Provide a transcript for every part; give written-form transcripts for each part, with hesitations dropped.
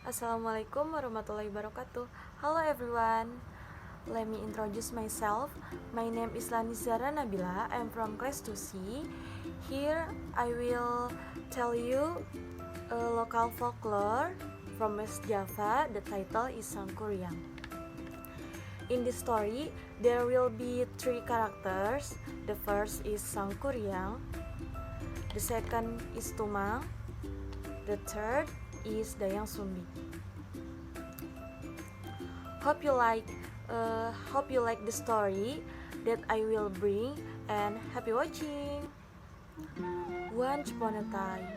Assalamualaikum warahmatullahi wabarakatuh. Hello everyone. Let me introduce myself. My name is Lanis Zahra Nabila. I'm from class 2C. Here I will tell you a local folklore from West Java. The title is Sangkuriang. In this story, there will be three characters. The first is Sangkuriang. The second is Tumang. The third is Dayang Sumbi. Hope you like the story that I will bring, and happy watching. Once upon a time,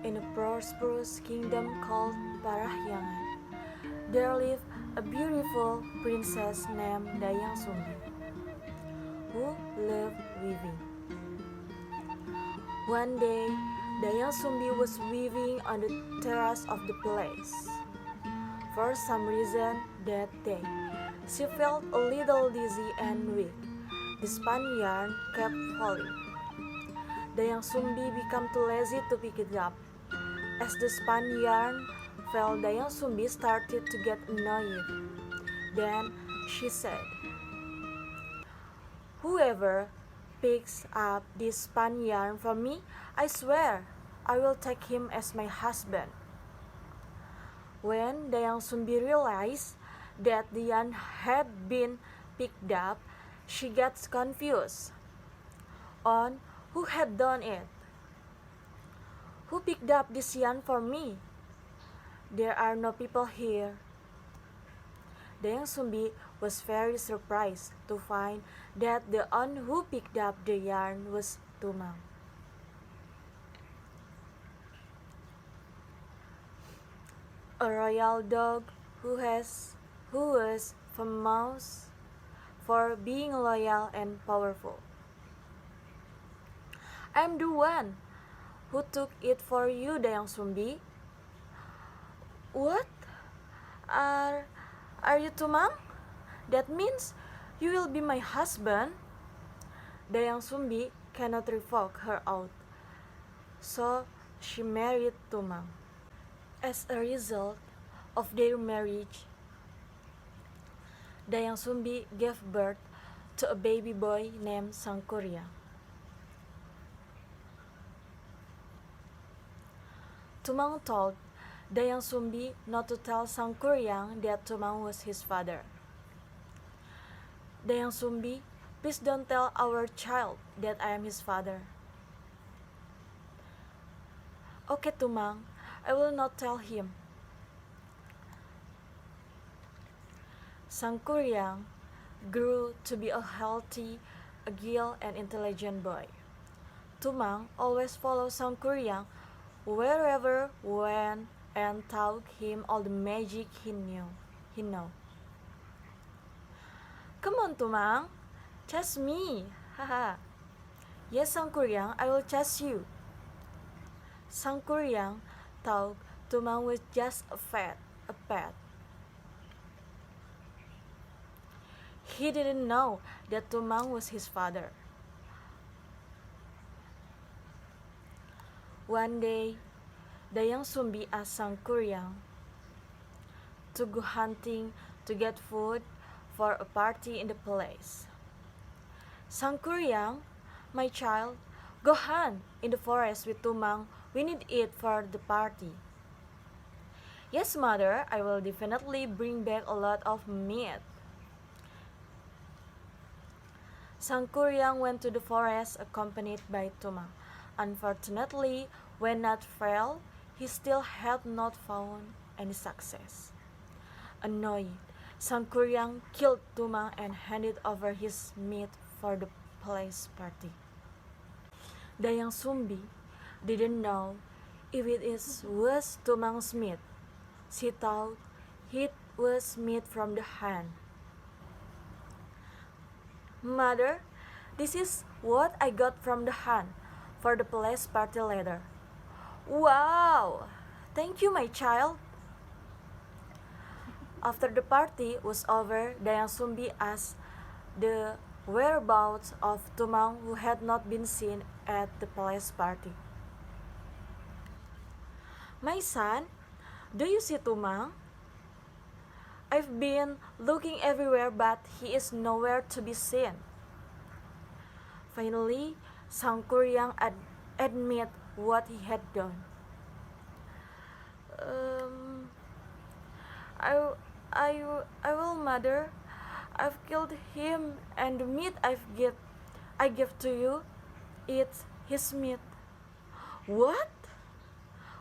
in a prosperous kingdom called Parahyangan, there lived a beautiful princess named Dayang Sumbi, who loved weaving. One day, Dayang Sumbi was weaving on the terrace of the palace. For some reason that day, she felt a little dizzy and weak. The spun yarn kept falling. Dayang Sumbi became too lazy to pick it up. As the spun yarn fell, Dayang Sumbi started to get annoyed. Then she said, "Whoever picks up this spun yarn from me, I swear I will take him as my husband." When Dayang Sumbi realized that the yarn had been picked up, she gets confused on who had done it. Who picked up this yarn for me? There are no people here. Dayang Sumbi was very surprised to find that the one who picked up the yarn was Tumang. A royal dog who was famous for being loyal and powerful. "I'm the one who took it for you, Dayang Sumbi." "What? Are you Tumang? That means you will be my husband." Dayang Sumbi cannot revoke her oath, so she married Tumang. As a result of their marriage, Dayang Sumbi gave birth to a baby boy named Sangkuriang. Tumang told Dayang Sumbi not to tell Sangkuriang that Tumang was his father. "Dayang Sumbi, please don't tell our child that I am his father." "Okay, Tumang, I will not tell him." Sangkuriang grew to be a healthy, agile, and intelligent boy. Tumang always followed Sangkuriang wherever went and taught him all the magic he knew. "Come on, Tumang, chase me, haha." "Yes, Sangkuriang, I will chase you." Sangkuriang thought Tumang was just a pet. He didn't know that Tumang was his father. One day, Dayang Sumbi asked Sangkuriang to go hunting to get food for a party in the palace. "Sangkuriang, my child, go hunt in the forest with Tumang. We need it for the party." "Yes, mother, I will definitely bring back a lot of meat." Sangkuriang went to the forest accompanied by Tumang. Unfortunately, when night fell, he still had not found any success. Annoyed, Sangkuriang killed Tumang and handed over his meat for the palace party. Dayang Sumbi didn't know if was Tumang's meat. She thought it was meat from the hen. "Mother, this is what I got from the hen for the palace party later." "Wow! Thank you, my child." After the party was over, Dayang Sumbi asked the whereabouts of Tumang, who had not been seen at the palace party. "My son, Do you see Tumang? I've been looking everywhere, but he is nowhere to be seen. Finally, Sangkuriang admit what he had done. Um, I, I will, mother. I've killed him, and the meat I give to you, it's his meat. What?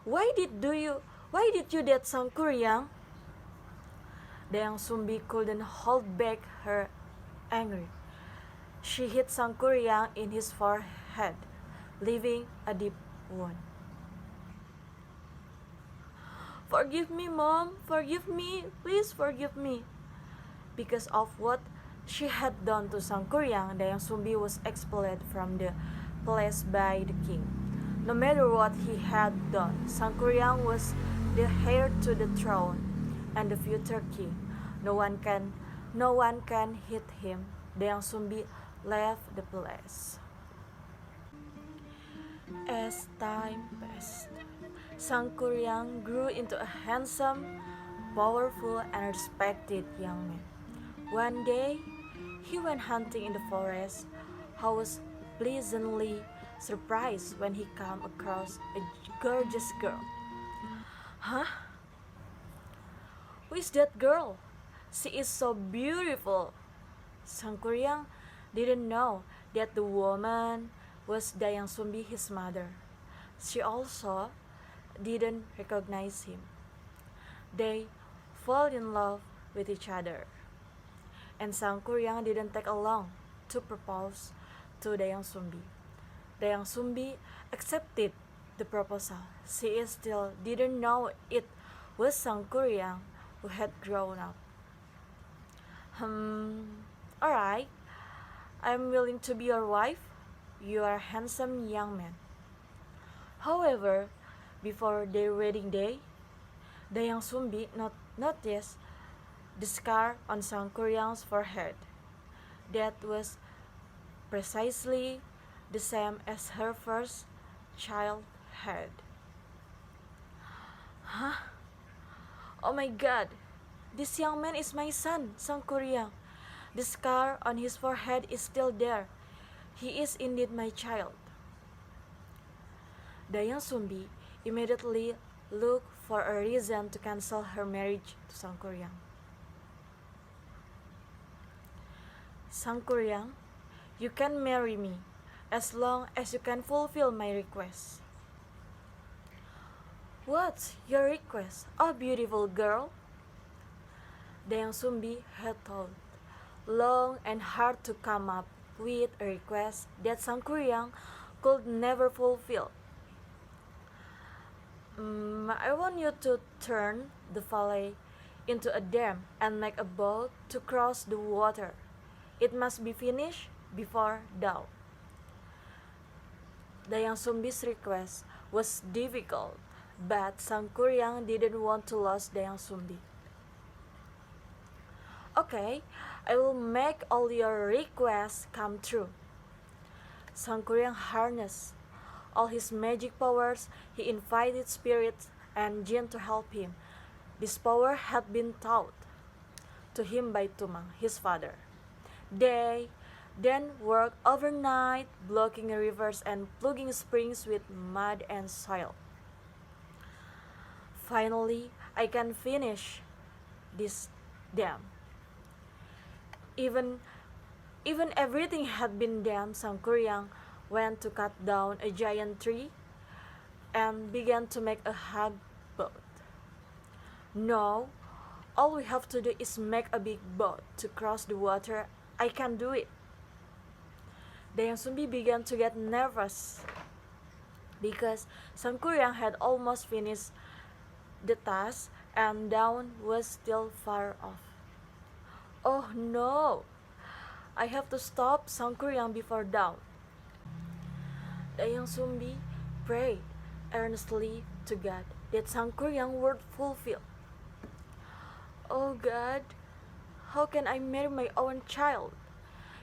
Why did you that, Sangkuriang? Dayang Sumbi couldn't hold back her anger. She hit Sangkuriang in his forehead, leaving a deep wound. Forgive me, Mom. Forgive me. Please forgive me. Because of what she had done to Sangkuriang, Dayang Sumbi was expelled from the place by the king. No matter what he had done, Sangkuriang was the heir to the throne and the future king. No one can hit him. Dayang Sumbi left the place. As time passed, Sangkuriang grew into a handsome, powerful, and respected young man. One day, he went hunting in the forest. He was pleasantly surprised when he came across a gorgeous girl. Huh? Who is that girl? She is so beautiful. Sangkuriang didn't know that the woman was Dayang Sumbi, his mother. She also didn't recognize him. They fall in love with each other. And Sangkuriang didn't take long to propose to Dayang Sumbi. Dayang Sumbi accepted the proposal. She still didn't know it was Sangkuriang who had grown up. Alright, I'm willing to be your wife. You are a handsome young man. However, before their wedding day, Dayang Sumbi noticed the scar on Sangkuriang's forehead. That was precisely the same as her first child had. Huh? Oh my God! This young man is my son, Sangkuriang. The scar on his forehead is still there. He is indeed my child. Dayang Sumbi immediately looked for a reason to cancel her marriage to Sangkuriang. Sangkuriang, you can marry me as long as you can fulfill my request. What's your request, oh beautiful girl? Dayang Sumbi had thought long and hard to come up with a request that Sangkuriang could never fulfill. I want you to turn the valley into a dam and make a boat to cross the water. It must be finished before dawn. Dayang Sumbi's request was difficult, but Sangkuriang didn't want to lose Dayang Sumbi. Okay, I will make all your requests come true. Sangkuriang harnessed all his magic powers. He invited spirits and jinn to help him. This power had been taught to him by Tumang, his father. They then worked overnight, blocking rivers and plugging springs with mud and soil. Finally, I can finish this dam. Even everything had been done, Sangkuriang went to cut down a giant tree and began to make a hug boat. No, all we have to do is make a big boat to cross the water. I can do it. Dayang Sumbi began to get nervous because Sangkuriang had almost finished the task and dawn was still far off. Oh no! I have to stop Sangkuriang before dawn. Dayang Sumbi prayed earnestly to God that Sangkuriang would fulfill. Oh God, how can I marry my own child?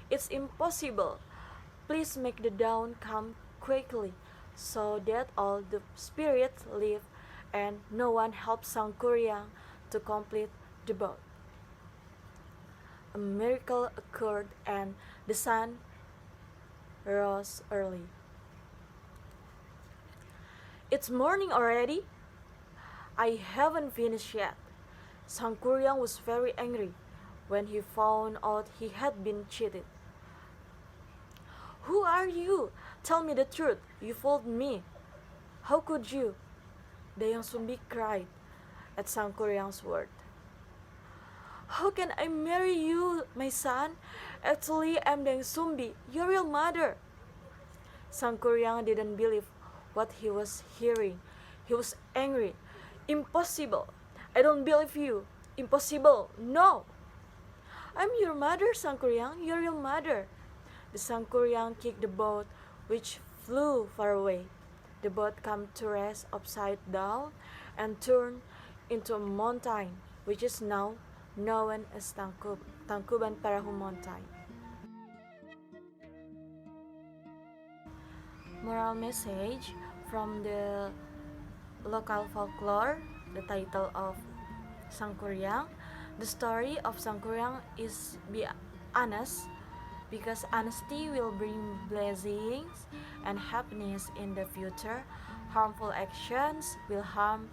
It's impossible. Please make the dawn come quickly so that all the spirits leave and no one helped Sangkuriang to complete the boat. A miracle occurred and the sun rose early. It's morning already? I haven't finished yet. Sangkuriang was very angry when he found out he had been cheated. Who are you? Tell me the truth. You fooled me. How could you? Dayang Sumbi cried at Sangkuriang's word. How can I marry you, my son? Actually, I'm Dayang Sumbi, your real mother. Sangkuriang didn't believe what he was hearing. He was angry. Impossible. I don't believe you. Impossible. No. I'm your mother, Sangkuriang, your real mother. The Sangkuriang kicked the boat, which flew far away. The boat came to rest upside down and turned into a mountain, which is now known as Tangkuban Parahu Mountain. Moral message from the local folklore, the title of Sangkuriang. The story of Sangkuriang is be honest, because honesty will bring blessings and happiness in the future. Harmful actions will harm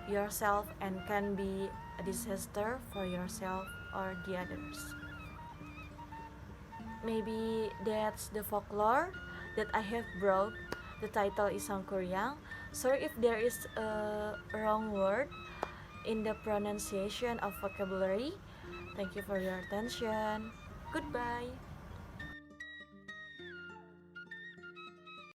yourself and can be a disaster for yourself or the others. Maybe that's the folklore that I have brought. The title is Sangkuriang. Sorry if there is a wrong word in the pronunciation of vocabulary. Thank you for your attention. Goodbye.